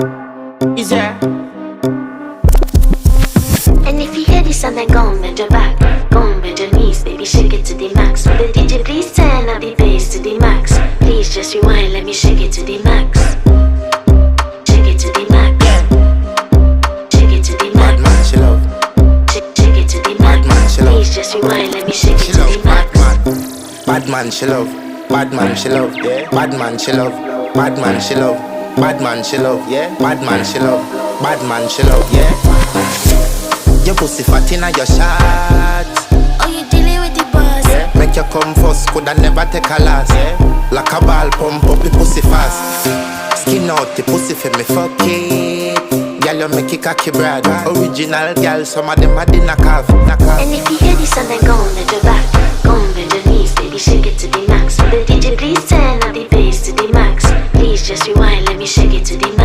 Easier. And if you hear this and then go and bend your back, go and bend your knees, baby, shake it to the max. Will the DJ please turn up the bass to the max? Please just rewind, let me shake it to the max. Shake it to the max. Shake it to the max. Bad man, she love. Shake it to the max. Please just rewind, let me shake it to the max. Bad man, she love. Bad man, she love. Yeah. Bad man, she love. Bad man, she love. Bad man, she love. Yeah. Bad man, she love. Bad man, she love. Yeah. Your pussy fat inna your shot. Oh, you dealing with the boss? Yeah. Make you come first, coulda never take a last. Yeah. Like a ball pump up the pussy fast. Skin out the pussy for me fuck it. Girl, you make it cocky brad. Original girl, some of them a di knock off. And if you hear this and then go and bend your back, go and bend your knees, baby, shake it to the max. Will the DJ please turn up the bass to the max? Please just rewind, let me shake it to the max.